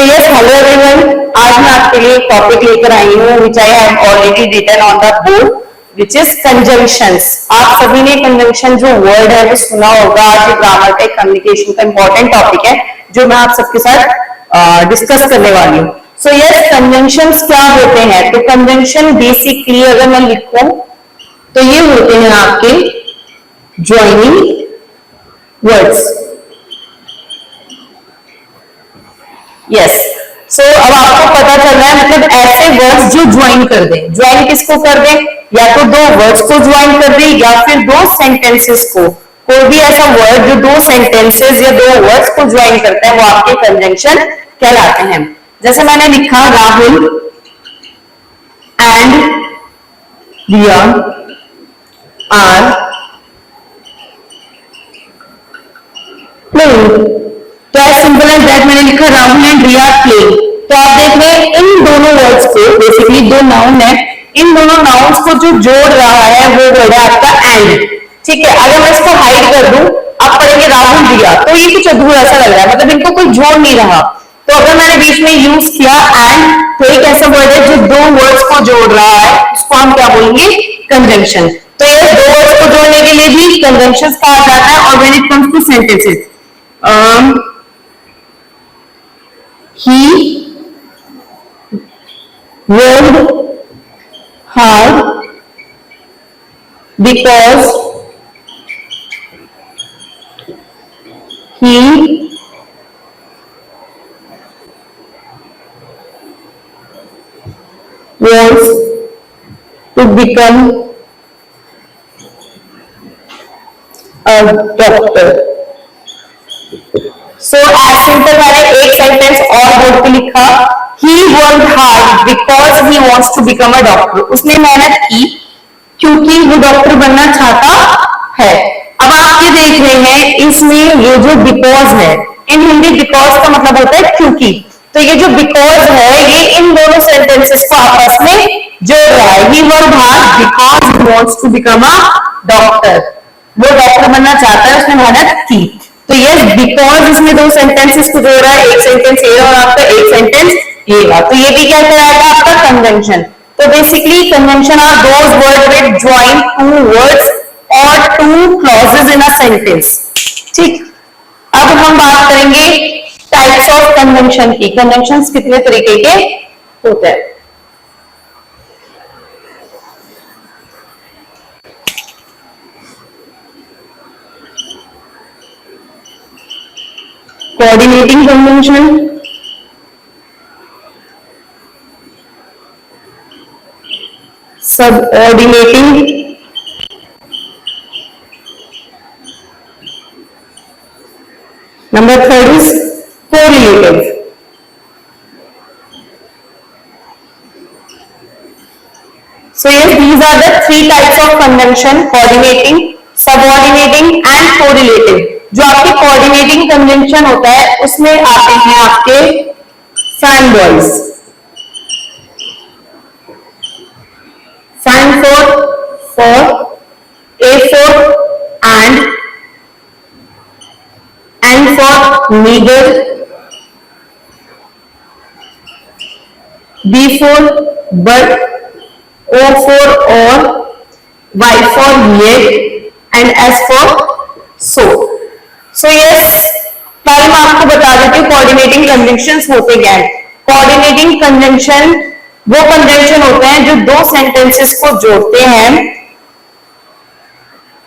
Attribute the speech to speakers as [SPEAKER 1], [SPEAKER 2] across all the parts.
[SPEAKER 1] yes, hello everyone. आज मैं आपके लिए एक टॉपिक लेकर आई हूँ which I have already written on the board, which is conjunctions. आप सभी ने conjunction जो word है वो सुना होगा. आज ये ग्रामर का कम्युनिकेशन का important टॉपिक है जो मैं आप सबके साथ डिस्कस करने वाली हूँ. So yes, conjunctions क्या होते हैं? तो conjunction basically अगर मैं लिखूं तो ये होते हैं आपके joining words. यस सो अब आपको पता चल रहा है मतलब ऐसे वर्ड्स जो ज्वाइन कर दें. ज्वाइन किसको कर दें? या तो दो वर्ड्स को ज्वाइन कर दें या फिर दो सेंटेंसेस को. कोई भी ऐसा वर्ड जो दो सेंटेंसेस या दो वर्ड्स को ज्वाइन करता है वो आपके कंजंक्शन कहलाते हैं. जैसे मैंने लिखा Rahul and Riya are playing. तो एज सिंपल एज दैट मैंने लिखा राहुल एंड रिया प्लेइंग. तो आप देख रहे हैं इन दोनों वर्ड्स को, बेसिकली दो नाउन है, इन दोनों नाउन्स को जो जोड़ रहा है वो वर्ड है आपका एंड. ठीक है, अगर मैं इसको हाइड कर दूं, आप पढ़ेंगे राहुल रिया, तो ये कुछ अधूरा सा लग रहा है, मतलब इनको कोई जोड़ नहीं रहा. तो अगर मैंने बीच में यूज किया एंड, तो एक ऐसा वर्ड है जो दो वर्ड्स को जोड़ रहा है, उसको हम क्या बोलेंगे? कंजंक्शन. तो ये दो वर्ड्स को जोड़ने के लिए भी कंजंक्शंस कहा जाता है. और when it comes two sentences, he worked hard because he wants to become a doctor. So as simple मैंने एक सेंटेंस और बोर्ड पे लिखा, he worked hard because he wants to become a doctor. उसने मेहनत की क्योंकि वो डॉक्टर बनना चाहता है. अब आप ये देख रहे हैं इसमें ये जो बिकॉज है, इन हिंदी बिकॉज का मतलब होता है क्योंकि. तो ये जो बिकॉज है ये इन दोनों सेंटेंसेस को आपस में जोड़ रहा है. he worked hard because he wants to become a doctor. वो डॉक्टर बनना चाहता है, उसने मेहनत की. तो यस, बिकॉज इसमें दो सेंटेंसेस को जोड़ रहा है, एक सेंटेंस ये और आपका एक सेंटेंस ये का. तो ये भी क्या कहलाएगा? आपका कंजंक्शन. तो basically conjunction are those word with join two words or two clauses in a sentence. ठीक, अब हम बात करेंगे टाइप्स ऑफ कंजंक्शन की. कंजंक्शंस कितने तरीके के होते हैं? Coordinating conjunction, subordinating, number third is correlative. So yes, these are the three types of conjunction: coordinating, subordinating and correlative. जो आपके कोऑर्डिनेटिंग कंजंक्शन होता है उसमें आते हैं आपके fan boys. Fan for A for and for needle, B for but, O for or, Y for yet and S for so. So yes, पहले मैं आपको बता देती हूँ कोऑर्डिनेटिंग कंजंक्शंस होते क्या है. कोऑर्डिनेटिंग कंजंक्शन वो कंजंक्शन होते हैं जो दो सेंटेंसेस को जोड़ते हैं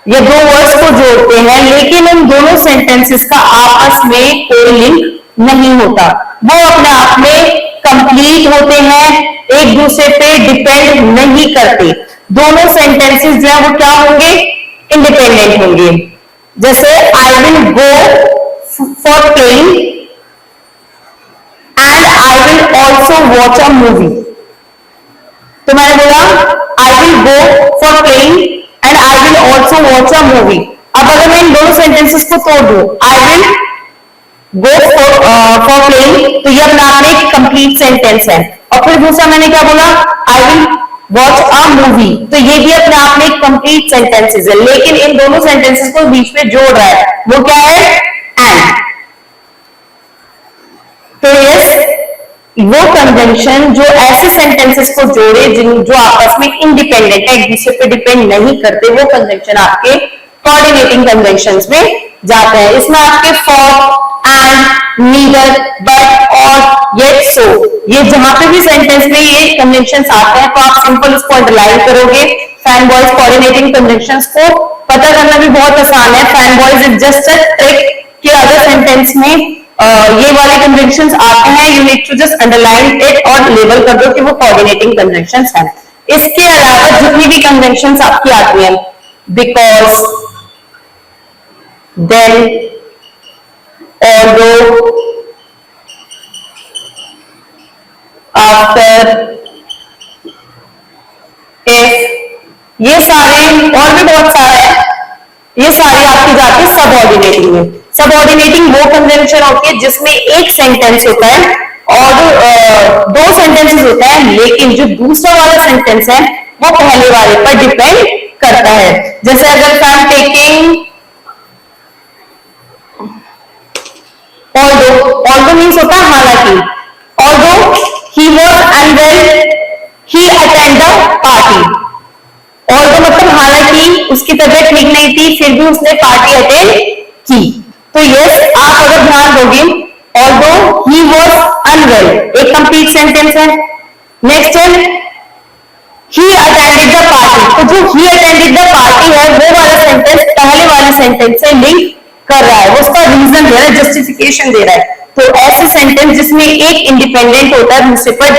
[SPEAKER 1] या दो वर्ड्स को जोड़ते हैं, लेकिन इन दोनों सेंटेंसेस का आपस में कोई लिंक नहीं होता. वो अपने आप में कंप्लीट होते हैं, एक दूसरे पे डिपेंड नहीं करते. दोनों सेंटेंसेस जो है वो क्या होंगे? इंडिपेंडेंट होंगे. जैसे I will go for playing and I will also watch a movie. तो मैंने बोला I will go for playing and I will also watch a movie. अब अगर मैं इन दोनों सेंटेंसेस को तोड़ दूं, I will go for playing, तो ये अपने आप में एक कंप्लीट सेंटेंस है. और फिर दूसरा मैंने क्या बोला? I will watch a movie, तो ये भी अपने आप में एक कंप्लीट सेंटेंसेस है, लेकिन इन दोनों सेंटेंसेस को बीच में जोड़ रहा है, वो क्या है? एंड. तो यस, वो कंजंक्शन जो ऐसे सेंटेंसेस को जोड़े जो आपस में इंडिपेंडेंट है, एक दूसरे पे डिपेंड नहीं करते, वो कंजंक्शन आपके कोऑर्डिनेटिंग कंजंक्शंस में जाते हैं। इसमें आपके फॉर, एंड, नीदर, बट, और, येट, सो, ये जहां पे भी सेंटेंस में ये कंजंक्शंस आते हैं तो आप सिंपल उसको अंडरलाइन करोगे। फैन बॉयज कोऑर्डिनेटिंग कंजंक्शंस को पता करना भी बहुत आसान है। Fan boys is just a trick कि अगर सेंटेंस में ये वाले कंजंक्शंस आते हैं, you need to just underline it और लेबल कर दो कि वो कोऑर्डिनेटिंग कंजंक्शंस हैं। इसके अलावा जितनी भी कंजंक्शंस आपकी आती हैं, because, then, although, after, if, ये सारे और भी बहुत सारे हैं, ये सारी आपकी जाती है सबऑर्डिनेटिंग में। सबऑर्डिनेटिंग वो कंजंक्शन होती है जिसमें एक सेंटेंस होता है और दो सेंटेंसेस होता है, लेकिन जो दूसरा वाला सेंटेंस है वो पहले वाले पर डिपेंड करता है। जैसे अगर I am taking although means होता है हालांकि, although he was unwell he attended the party. Although मतलब हालांकि उसकी तबीयत ठीक नहीं थी फिर भी उसने पार्टी अटेंड की। तो यस, आप अगर ध्यान दोगे, ऑल्दो ही वाज अनवेल एक कंप्लीट सेंटेंस है। नेक्स्ट है ही अटेंडेड द पार्टी, तो जो ही अटेंडेड द पार्टी है वो वाला सेंटेंस पहले वाले सेंटेंस से लिंक कर रहा है, उसका रीजन दे रहा है, जस्टिफिकेशन दे रहा है। तो ऐसे सेंटेंस जिसमें एक इंडिपेंडेंट होता है दूसरे पर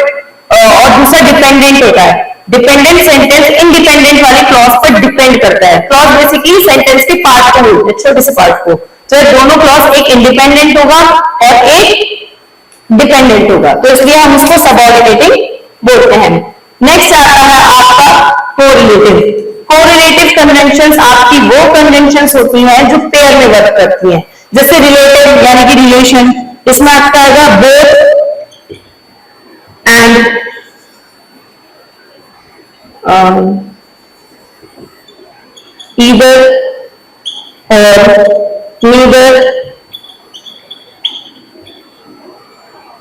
[SPEAKER 1] और दूसरा डिपेंडेंट होता है। डिपेंडेंट सेंटेंस इंडिपेंडेंट वाले क्लॉज पर डिपेंड करता है। क्लॉज बेसिकली सेंटेंस के पार्ट को बोलते हैं, छोटे से पार्ट को। तो दोनों क्लॉज, एक इंडिपेंडेंट होगा और एक डिपेंडेंट होगा, तो इसलिए हम उसको सबऑर्डिनेटिंग बोलते हैं। नेक्स्ट आता है आपका कोरिलेटिव। कोरिलेटिव कंजंक्शंस आपकी वो कंजंक्शंस होती हैं जो पेयर में वर्क करती हैं। जैसे रिलेटिव यानी कि रिलेशन, इसमें आपका आएगा both and, either or, neither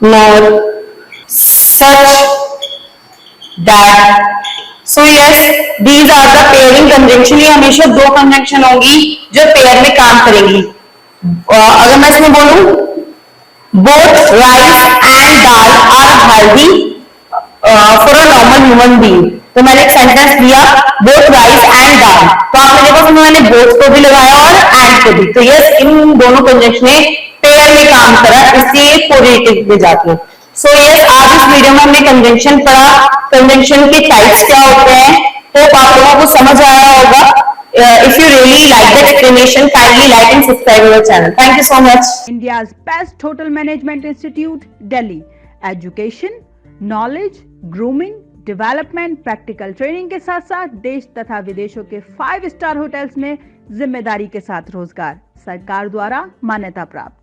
[SPEAKER 1] nor, such, that. So yes, these are the pairing conjunction। ये हमेशा दो कंजंक्शन होंगी जो पेयर में काम करेंगी। अगर मैं इसमें बोलूं both rice and dal are healthy for a normal human being, तो मैंने एक सेंटेंस दिया both rice and dal, तो आपने देखा उसमें मैंने both को भी लगाया और and को भी। तो यस, इन दोनों कंजंक्शन ने पेयर में काम करा, इसलिए कोरिलेटिव में जाती है। सो यस, आज इस वीडियो में हमने कंजंक्शन पढ़ा, कंजंक्शन के टाइप्स क्या होते हैं, तो आप लोगों को समझ आया होगा। If you really like that explanation, kindly like and subscribe our channel. Thank you so much.
[SPEAKER 2] India's best hotel management institute, Delhi. Education, knowledge, grooming, development, practical training के साथ साथ देश तथा विदेशों के 5 स्टार होटल्स में जिम्मेदारी के साथ रोजगार, सरकार द्वारा मान्यता प्राप्त।